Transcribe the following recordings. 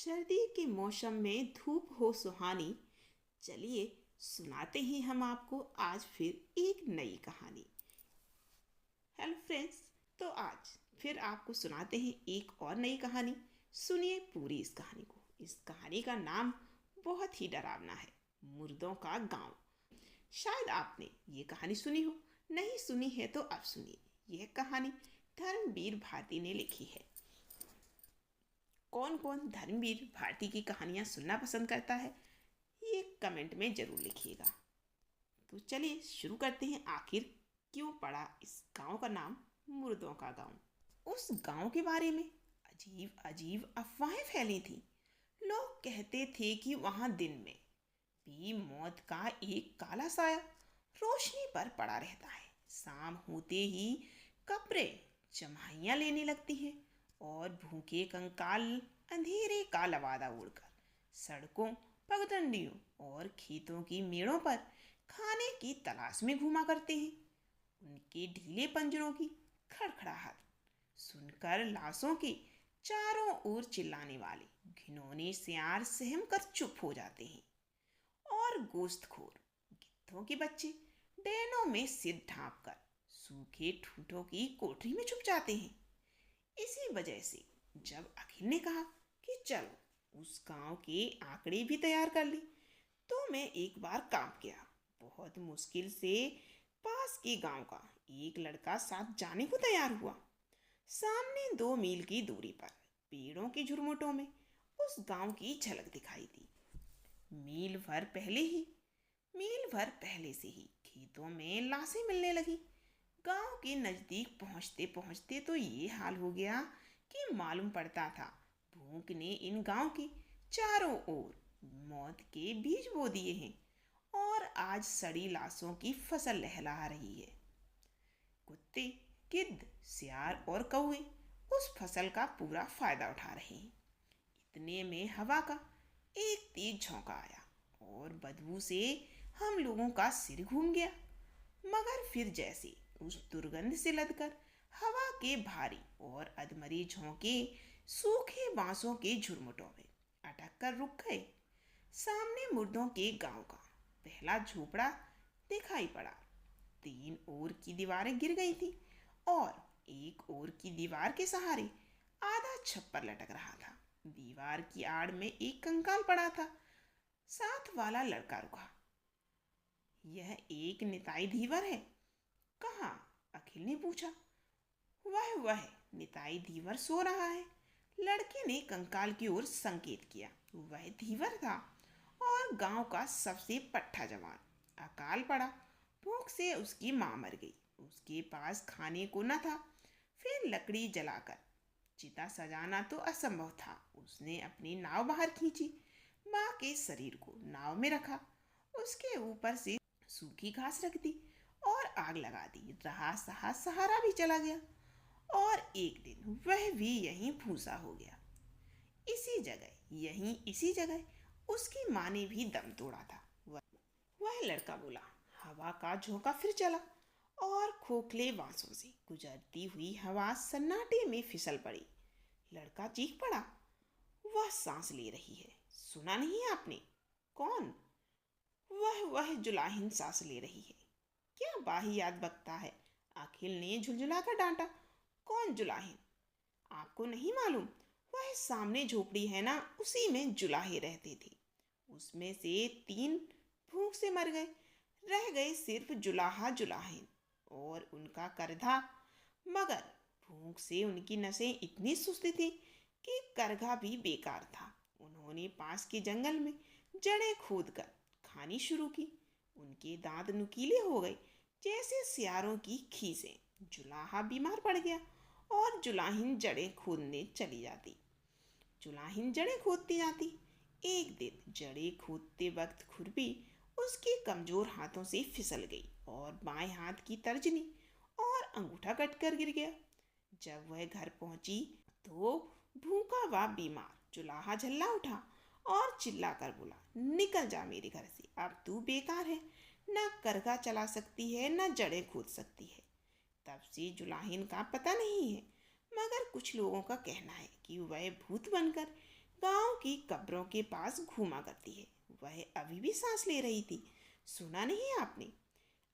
सर्दी के मौसम में धूप हो सुहानी। चलिए सुनाते हैं हम आपको आज फिर एक नई कहानी। हेलो फ्रेंड्स, तो आज फिर आपको सुनाते हैं एक और नई कहानी। सुनिए पूरी इस कहानी को। इस कहानी का नाम बहुत ही डरावना है, मुर्दों का गांव। शायद आपने ये कहानी सुनी हो, नहीं सुनी है तो अब सुनिए। यह कहानी धर्मवीर भारती ने लिखी है। कौन कौन धर्मवीर भारती की कहानियाँ सुनना पसंद करता है, ये कमेंट में ज़रूर लिखिएगा। तो चलिए शुरू करते हैं। आखिर क्यों पड़ा इस गांव का नाम मुर्दों का गांव। उस गांव के बारे में अजीब अजीब अफवाहें फैली थी। लोग कहते थे कि वहाँ दिन में भी मौत का एक काला साया रोशनी पर पड़ा रहता है। शाम होते ही कब्रें जमाइयाँ लेने लगती हैं और भूखे कंकाल अंधेरे का लवादा उड़कर सड़कों, पगडंडियों और खेतों की मेड़ों पर खाने की तलाश में घूमा करते हैं। उनके ढीले पंजरों की खड़खड़ाहट सुनकर लाशों के चारों ओर चिल्लाने वाले घिनौने सियार सहम कर चुप हो जाते हैं और गोश्तखोर गिद्धों के बच्चे डैनों में सिर ढांपकर सूखे ठूठों की कोठरी में छुप जाते हैं। इसी वजह से जब अखिल ने कहा कि चलो उस गांव के आंकड़े भी तैयार कर ले, तो मैं एक बार कांप गया। बहुत मुश्किल से पास के गांव का एक लड़का साथ जाने को तैयार हुआ। सामने 2 मील की दूरी पर पेड़ों के झुरमुटों में उस गांव की झलक दिखाई दी। मील भर पहले से ही खेतों में लाशें मिलने लगी। गांव के नजदीक पहुंचते पहुंचते तो ये हाल हो गया कि मालूम पड़ता था भूख ने इन गांव के चारों ओर मौत के बीज बो दिए हैं और आज सड़ी लाशों की फसल लहला रही है। कुत्ते, गिद्ध, सियार और कौवे उस फसल का पूरा फायदा उठा रहे हैं। इतने में हवा का एक तेज झोंका आया और बदबू से हम लोगों का सिर घूम गया। मगर फिर जैसे उस दुर्गंध से लदकर हवा के भारी और अधमरे झोंके सूखे बांसों के झुरमुटों में अटक कर रुक गए। सामने मुर्दों के गांव का पहला झोपड़ा दिखाई पड़ा। 3 ओर की दीवारें गिर गई थी और एक ओर की दीवार के सहारे आधा छप्पर लटक रहा था। दीवार की आड़ में एक कंकाल पड़ा था। साथ वाला लड़का रुका। यह एक निताई धीवर है। कहाँ? अखिल ने पूछा। वह निताई धीवर सो रहा है। लड़के ने कंकाल की ओर संकेत किया। वह धीवर था और गांव का सबसे पट्टा जवान। अकाल पड़ा, भूख से उसकी माँ मर गई। उसके पास खाने को न था। फिर लकड़ी जलाकर चिता सजाना तो असंभव था। उसने अपनी नाव बाहर खींची, माँ के शरीर को नाव में रखा, उसके ऊपर से सूखी घास रख दी और आग लगा दी। रहा सहा सहारा भी चला गया और एक दिन वह भी यहीं भूसा हो गया। इसी जगह उसकी माँ ने भी दम तोड़ा था। वह लड़का बोला। हवा का झोंका फिर चला और खोखले बांसों से गुजरती हुई हवा सन्नाटे में फिसल पड़ी। लड़का चीख पड़ा। वह सांस ले रही है। सुना नहीं आपने? कौन? वह जुलाहिन सांस ले रही है। क्या वाहियात बकता है? अखिल ने झुलझुलाकर डांटा। कौन जुलाहिन? आपको नहीं मालूम? वह सामने झोपड़ी है ना, उसी में जुलाहे रहते थे। उसमें से 3 भूख से मर गए। रह गए सिर्फ जुलाहा जुलाहिन और उनका करधा। मगर भूख से उनकी नसें इतनी सुस्त थी कि करघा भी बेकार था। उन्होंने पास के जंगल में जड़ें खोदकर खानी शुरू की। उनके दांत नुकीले हो गए जैसे सियारों की खीसें। जुलाहा बीमार पड़ गया और जुलाहिन जड़ें खोदने चली जाती। जुलाहिन जड़ें खोदती जाती। एक दिन जड़ें खोदते वक्त खुरपी उसके कमजोर हाथों से फिसल गई और बाएं हाथ की तर्जनी और अंगूठा कटकर गिर गया। जब वह घर पहुंची तो भूखा व बीमार जुलाहा झल्ला उठा और चिल्ला कर बोला, निकल जा मेरे घर से, अब तू बेकार है। न करघा चला सकती है न जड़ें खोद सकती है। तब से जुलाहिन का पता नहीं है, मगर कुछ लोगों का कहना है कि वह भूत बनकर गांव की कब्रों के पास घूमा करती है। वह अभी भी सांस ले रही थी। सुना नहीं आपने?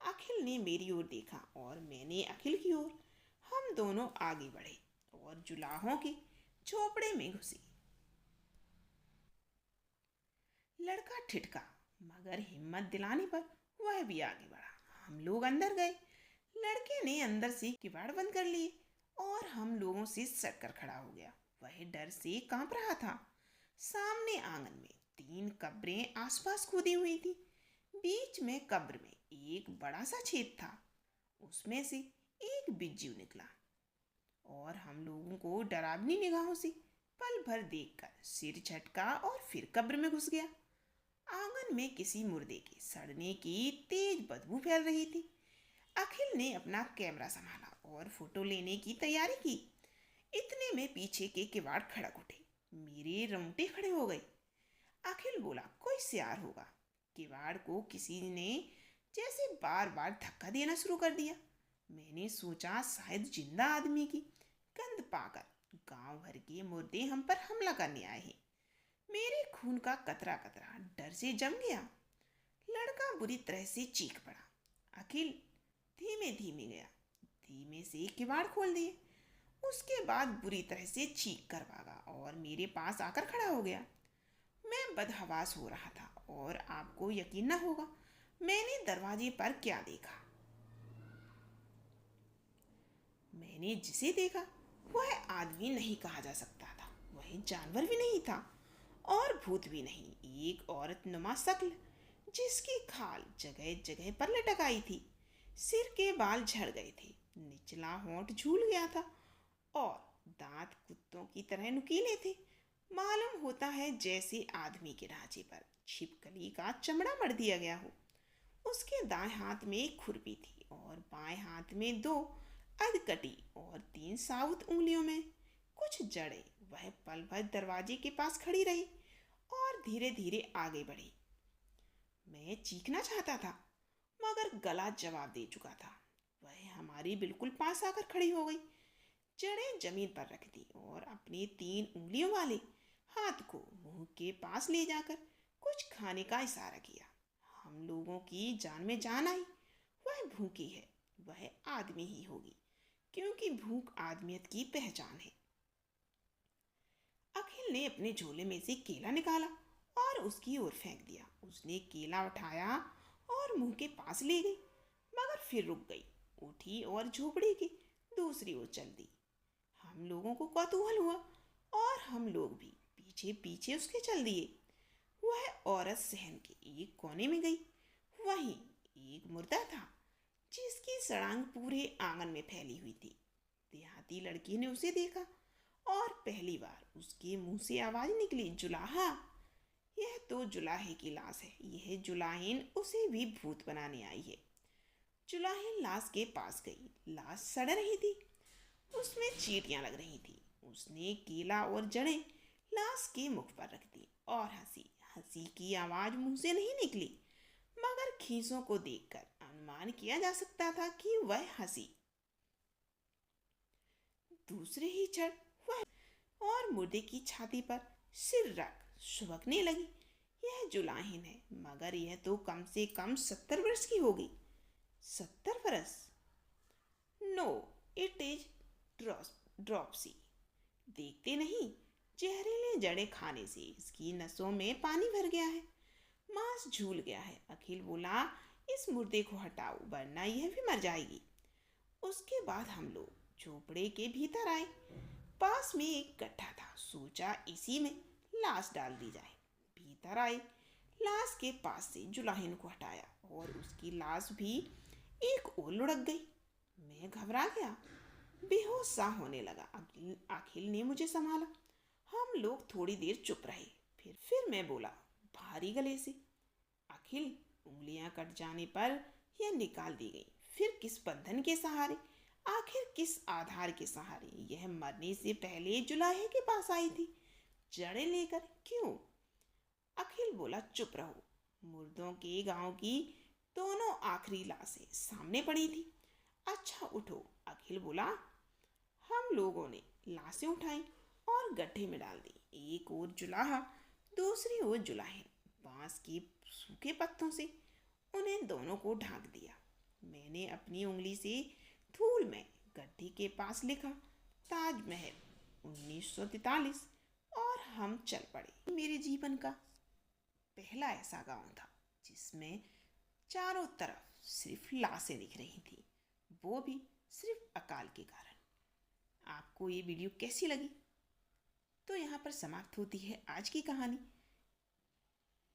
अखिल ने मेरी ओर देखा और मैंने अखिल की ओर। हम दोनों आगे बढ़े और जुलाहों के झोपड़े में घुसे। लड़का ठिठका, मगर हिम्मत दिलाने पर वह भी आगे बढ़ा। हम लोग अंदर गए। लड़के ने अंदर से किवाड़ बंद कर लिए और हम लोगों से सटकर खड़ा हो गया। वह डर से कांप रहा था। सामने आंगन में 3 कब्रें आसपास खोदी हुई थी। बीच में कब्र में एक बड़ा सा छेद था। उसमें से एक बिज्जू निकला और हम लोगों को डरावनी निगाहों से पल भर देखकर सिर झटका और फिर कब्र में घुस गया। आंगन में किसी मुर्दे के सड़ने की तेज बदबू फैल रही थी। अखिल ने अपना कैमरा संभाला और फोटो लेने की तैयारी की। इतने में पीछे के किवाड़ खड़क उठे। मेरे रोंगटे खड़े हो गए। अखिल बोला, कोई सियार होगा। किवाड़ को किसी ने जैसे बार बार धक्का देना शुरू कर दिया। मैंने सोचा शायद जिंदा आदमी की गंध पाकर गांव भर के मुर्दे हम पर हमला करने आए हैं। मेरे खून का कतरा कतरा डर से जम गया। लड़का बुरी तरह से चीख पड़ा। अखिल धीमे धीमे गया, धीमे से किवाड़ खोल दिए। उसके बाद बुरी तरह से चीख कर भागा और मेरे पास आकर खड़ा हो गया। मैं बदहवास हो रहा था और आपको यकीन न होगा मैंने दरवाजे पर क्या देखा। मैंने जिसे देखा वह आदमी नहीं कहा जा सकता था। वह जानवर भी नहीं था और भूत भी नहीं। एक औरत नुमा शक्ल जिसकी खाल जगह जगह पर लटक आई थी। सिर के बाल झड़ गए थे, निचला होंठ झूल गया था और दांत कुत्तों की तरह नुकीले थे। मालूम होता है जैसे आदमी के ढांचे पर छिपकली का चमड़ा मढ़ दिया गया हो। उसके दाएं हाथ में एक खुरपी थी और बाएं हाथ में 2 अधकटी और 3 साबुत उंगलियों में कुछ जड़ें। वह पल भर दरवाजे के पास खड़ी रही और धीरे धीरे आगे बढ़ी। मैं चीखना चाहता था मगर गला जवाब दे चुका था। वह हमारी बिल्कुल पास आकर खड़ी हो गई, जड़ें जमीन पर रख दी और अपनी 3 उंगलियों वाले हाथ को मुंह के पास ले जाकर कुछ खाने का इशारा किया। हम लोगों की जान में जान आई। वह भूखी है। वह आदमी ही होगी क्योंकि भूख आदमियत की पहचान है। अखिल ने अपने झोले में से केला निकाला और उसकी ओर फेंक दिया। उसने केला उठाया और मुंह के पास ले गई, मगर फिर रुक गई, उठी और झोपड़ी की दूसरी ओर चल दी। हम लोगों को कौतूहल हुआ और हम लोग भी पीछे पीछे उसके चल दिए। वह औरत सहन के एक कोने में गई। वहीं एक मुर्दा था जिसकी सड़ांग पूरे आंगन में फैली हुई थी। देहाती लड़की ने उसे देखा और पहली बार उसके मुंह से आवाज निकली, जुलाहा। यह तो जुलाहे की लाश है। यह जुलाहिन उसे भी भूत बनाने आई है। जुलाहिन लाश के पास गई। लाश सड़ रही थी, उसमें चींटियां लग रही थी। उसने केला और जड़ें लाश के मुख पर रख दी और हंसी। हंसी की आवाज मुंह से नहीं निकली, मगर खीसों को देखकर अनुमान किया जा सकता था कि वह हंसी। दूसरे ही क्षण वह और मुर्दे की छाती पर सिर रख सुबकने लगी। यह जुलाहिन है, मगर यह तो कम से कम 70 वर्ष की होगी। 70 वर्ष? No, it is dropsy. देखते नहीं, जहरीले जड़ें खाने से इसकी नसों में पानी भर गया है, मांस झूल गया है। अखिल बोला, इस मुर्दे को हटाओ वरना यह भी मर जाएगी। उसके बाद हम लोग झोपड़े के भीतर आए। पास में एक गड्ढा था। सोचा इसी में लाश डाल दी जाए। भीतर आए, लाश के पास से जुलाहिन को हटाया और उसकी लाश भी एक ओर लुढ़क गई। मैं घबरा गया, बेहोश सा होने लगा। अखिल ने मुझे संभाला। हम लोग थोड़ी देर चुप रहे। फिर मैं बोला भारी गले से, अखिल, उंगलियां कट जाने पर यह निकाल दी गई। फिर किस बंधन के सहारे, आखिर किस आधार के सहारे यह मरने से पहले जुलाहे के पास आई थी, जड़ें लेकर? क्यों? अखिल बोला, चुप रहो। मुर्दों के गांव की दोनों आखिरी लाशें सामने पड़ी थी। अच्छा उठो। अखिल बोला। हम लोगों ने लाशें उठाई और गड्ढे में डाल दी। एक ओर जुलाहा, दूसरी ओर जुलाहिन बांस के सूखे पत्तों से उन्हें दोनों को ढांक दिया। मैंने अपनी उंगली से धूल में गड्ढे के पास लिखा, ताजमहल 1943, और हम चल पड़े। मेरे जीवन का पहला ऐसा गांव था जिसमें चारों तरफ सिर्फ लाशें दिख रही थी, वो भी सिर्फ अकाल के कारण। आपको ये वीडियो कैसी लगी? तो यहाँ पर समाप्त होती है आज की कहानी।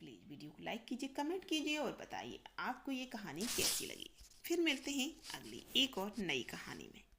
प्लीज़ वीडियो को लाइक कीजिए, कमेंट कीजिए और बताइए आपको ये कहानी कैसी लगी। फिर मिलते हैं अगली एक और नई कहानी में।